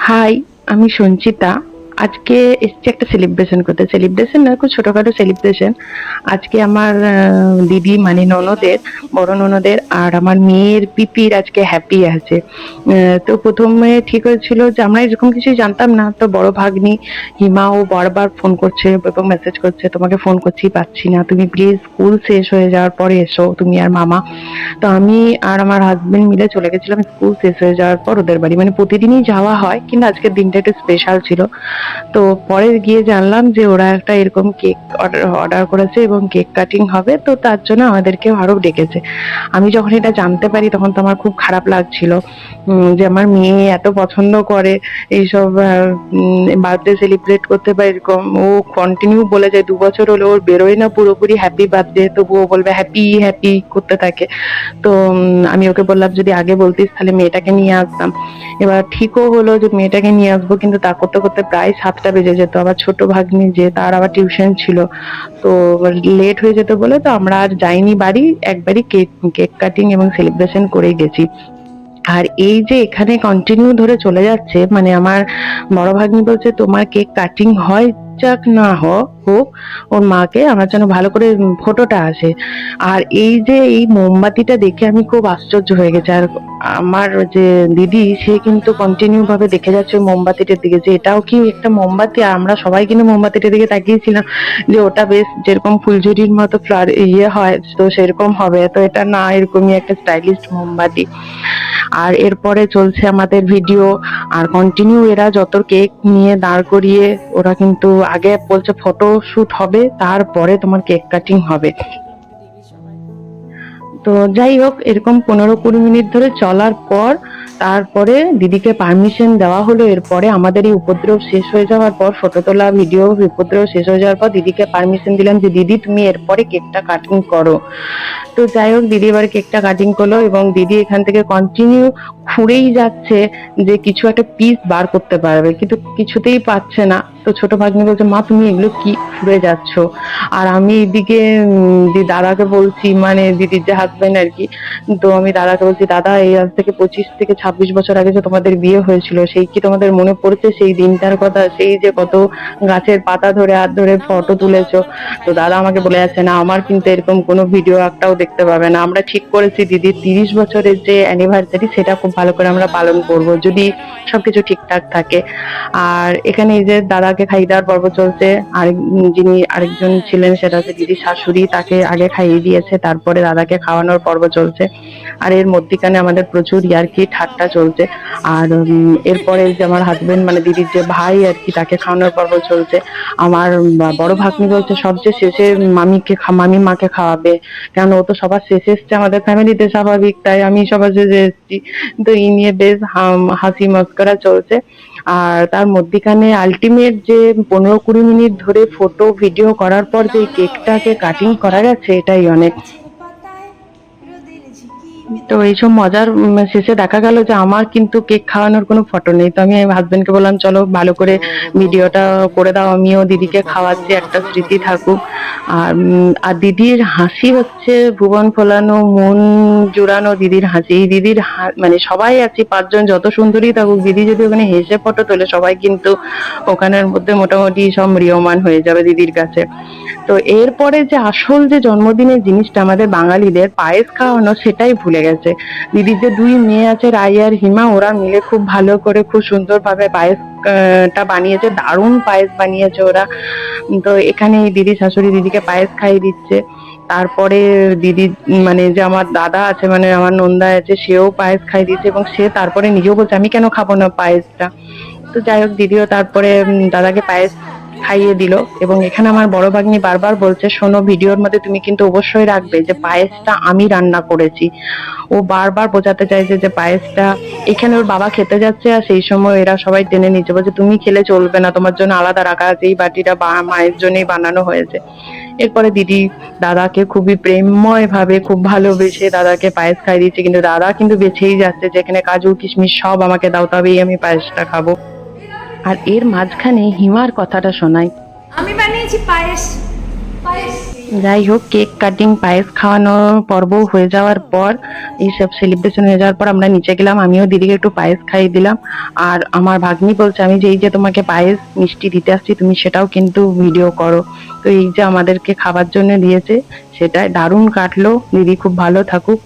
High, আমি সঞ্চিতা। আজকে এসছি একটা সেলিব্রেশন করতে। সেলিব্রেশন না, খুব ছোটখাটো সেলিব্রেশন। আজকে আমার দিদি মানে ননদের, বড় ননদের আর আমার মেয়ের পিপির আজকে হ্যাপি আছে। তো প্রথমে ঠিক হয়েছিল যে আমরা এরকম কিছুই জানতাম না। তো বড় ভাগ্নি হিমা ও বারবার ফোন করছে এবং মেসেজ করছে, তোমাকে ফোন করছি পাচ্ছি না, তুমি প্লিজ স্কুল শেষ হয়ে যাওয়ার পরে এসো, তুমি আর মামা। তো আমি আর আমার হাজবেন্ড মিলে চলে গেছিলাম স্কুল শেষ হয়ে যাওয়ার পর ওদের বাড়ি। মানে প্রতিদিনই যাওয়া হয়, কিন্তু আজকের দিনটা একটু স্পেশাল ছিল। তো পরে গিয়ে জানলাম যে ওরা একটা এরকম কেক অর্ডার করেছে এবং কেক কাটিং হবে, তো তার জন্য আমাদেরকেও আরো ডেকেছে। আমি যখন এটা জানতে পারি তখন তো আমার খুব খারাপ লাগছিল, যে আমার মেয়ে এত পছন্দ করে এইসব বার্থডে সেলিব্রেট করতে বা এরকম। ও কন্টিনিউ বলে যায়, 2 বছর হলো ওর বেরোয় না পুরোপুরি হ্যাপি বার্থডে, তবুও বলবে হ্যাপি হ্যাপি করতে থাকে। তো আমি ওকে বললাম যদি আগে বলতিস তাহলে মেয়েটাকে নিয়ে আসতাম। এবার ঠিকও হলো যে মেয়েটাকে নিয়ে আসবো, কিন্তু তা করতে করতে প্রায় 7টা বেজে যেত। আবার ছোট ভাগ্নি যে, তার আবার টিউশন ছিল, তো লেট হয়ে যেত বলে তো আমরা আর যাইনি বাড়ি। একবারই কেক কেক কাটিং এবং সেলিব্রেশন করেই গেছি। আর এই যে এখানে কন্টিনিউ ধরে চলে যাচ্ছে, মানে আমার বড় ভাগ্নি বলছে তোমার কেক কাটিং হয় যাক না হোক, ওর মাকে আমার যেন ভালো করে ফটোটা আসে। আর এই যে এই মোমবাতিটা দেখে আমি খুব আশ্চর্য হয়ে গেছি। আর আমার যে দিদি, সে কিন্তু কন্টিনিউ ভাবে দেখে যাচ্ছে ওই মোমবাতিটার দিকে, যে এটাও কি একটা মোমবাতি। আর আমরা সবাই কিন্তু মোমবাতিটার দিকে তাকিয়েছিলাম যে ওটা বেশ যেরকম ফুলঝুরির মতো ফ্লাওয়ার হয়, তো সেরকম হবে, তো এটা না, এরকমই একটা স্টাইলিশ মোমবাতি। আর এরপরে চলছে আমাদের ভিডিও। আর কন্টিনিউ এরা যত কেক নিয়ে দাঁড় করিয়ে, ওরা কিন্তু আগে বলছে ফটো শুট হবে, তারপরে তোমার কেক কাটিং হবে। তো যাই হোক, এরকম 15-20 মিনিট ধরে চলার পর তারপরে দিদিকে পারমিশন দেওয়া হলো। এরপরে আমাদের এই উপদ্রব শেষ হয়ে যাওয়ার পর, ফটো তোলা ভিডিও উপদ্রব শেষ হয়ে যাওয়ার পর দিদিকে পারমিশন দিলাম যে দিদি তুমি এরপরে কেকটা কাটিং করো। তো যাই হোক, দিদি এবার কেকটা কাটিং করলো এবং দিদি এখান থেকে কন্টিনিউ খুঁড়েই যাচ্ছে যে কিছু একটা পিস বার করতে পারবে, কিন্তু কিছুতেই পাচ্ছে না। তো ছোট ভাগ্নি বলছে, মা তুমি এগুলো কি খুঁড়ে যাচ্ছ? আর আমি এদিকে দাদাকে বলছি, মানে দিদির যে হাজবেন্ড আর কি। তো আমি দাদাকে বলছি, দাদা এই আজ থেকে 25 থেকে 26 বছর আগে যে তোমাদের বিয়ে হয়েছিল, সেই কি তোমাদের মনে পড়ছে সেই দিনটার কথা? সেই যে কত গাছের পাতা ধরে হাত ধরে ফটো তুলেছো? তো দাদা আমাকে বলে যাচ্ছে, না আমার কিন্তু এরকম কোনো ভিডিও একটাও দেখতে পাবে না। আমরা ঠিক করেছি দিদির 30 বছরের যে অ্যানিভার্সারি, সেটা খুব ভালো করে আমরা পালন করব, যদি সবকিছু ঠিকঠাক থাকে। আর এখানে এই যে দাদাকে খাইয়ে দেওয়ার পর্ব চলছে। যিনি আরেকজন ছিলেন সেটা হচ্ছে দিদির শাশুড়ি, তাকে আগে খাইয়ে দিয়েছে, তারপরে দাদাকে খাওয়ানোর পর্ব চলছে। আর এর মধ্যিখানে আমাদের প্রচুর ইয়ার্কি ঠাট্টা চলছে। আর এরপরে যে আমার হাজবেন্ড মানে দিদির যে ভাই আর কি, তাকে খাওয়ানোর পর্ব চলছে। আমার বড় ভাগ্নি বলছে সবচেয়ে শেষে মামি মাকে খাওয়াবে, কেন ও তো সবার শেষে এসছে আমাদের ফ্যামিলিতে, স্বাভাবিক, তাই আমি সবার শেষে এসছি। তো এই নিয়ে বেশ হাসি মস্করা চলছে। আর তার মধ্যিখানে আলটিমেট যে 15-20 মিনিট ধরে ফটো ভিডিও করার পর যে কেকটাকে কাটিং করা গেছে, এটাই অনেক। তো এইসব মজার শেষে দেখা গেল যে আমার কিন্তু কেক খাওয়ানোর কোনো ফটো নেই। তো আমি হাজবেন্ডকে বললাম, চলো ভালো করে ভিডিওটা করে দাও, আমিও দিদিকে খাওয়াচ্ছি, একটা স্মৃতি থাকুক। আর দিদির হাসি হচ্ছে ভুবন ফোলানো, মন জুড়ানো দিদির হাসি। এই দিদির মানে সবাই আছি 5 জন, যত সুন্দরী থাকুক, দিদি যদি ওখানে হেসে ফটো তোলে, সবাই কিন্তু ওখানের মধ্যে মোটামুটি সব ম্রিয়মান হয়ে যাবে দিদির কাছে। তো এরপরে যে আসল যে জন্মদিনের জিনিসটা আমাদের বাঙালিদের পায়েস খাওয়ানো, সেটাই ভুলে গেছে। দিদির যে 2 মেয়ে আছে, রাই আর হিমা, ওরা মিলে খুব ভালো করে খুব সুন্দরভাবে পায়েস টা বানিয়েছে, দারুণ পায়েস বানিয়েছে ওরা। তো এখানে দিদি শাশুড়ি দিদিকে পায়েস খাইয়ে দিচ্ছে। তারপরে দিদি মানে যে আমার দাদা আছে, মানে আমার নন্দা আছে, সেও পায়েস খাইয়ে দিচ্ছে এবং সে তারপরে নিজেও বলছে আমি কেন খাবো না পায়েসটা। তো যাই হোক, দিদিও তারপরে দাদাকে পায়েস খাইয়ে দিল। এবং এখানে আমার বড় ভাগ্নি বারবার বলছে, শোনো ভিডিওর মধ্যে তুমি কিন্তু অবশ্যই রাখবে যে পায়েসটা আমি রান্না করেছি। ও বারবার বোঝাতে চাইছে যে পায়েসটা এখানে ওর বাবা খেতে যাচ্ছে, আর সেই সময় এরা সবাই টেনে নিচ্ছে, বলছে তুমি খেলে চলবে না, তোমার জন্য আলাদা রাখা আছে, এই বাটিটা মায়ের জন্যই বানানো হয়েছে। এরপরে দিদি দাদাকে খুবই প্রেমময় ভাবে খুব ভালোবেসে দাদাকে পায়েস খাইয়ে দিচ্ছে, কিন্তু দাদা কিন্তু বেঁচেই যাচ্ছে যে এখানে কাজু কিশমিশ সব আমাকে দাও, তবেই আমি পায়েসটা খাবো। আর এর মাঝখানে হিমার কথাটা শোনাই, আমি বানিয়েছি পায়েস। পায়েস যাই হোক, কেক কাটিং, পায়েস খাওয়ানোর পর্ব হয়ে যাওয়ার পর, এইসব সেলিব্রেশন হয়ে যাওয়ার পর আমরা নিচে গেলাম। আমিও দিদিকে একটু পায়েস খাইয়ে দিলাম। আর আমার ভাগ্নি বলছে আমি যে এই যে তোমাকে পায়েস মিষ্টি দিতে আসছি, তুমি সেটাও কিন্তু ভিডিও করো। তো এই যে আমাদেরকে খাবার জন্য দিয়েছে, সেটাই দারুণ কাটলো। দিদি খুব ভালো থাকুক।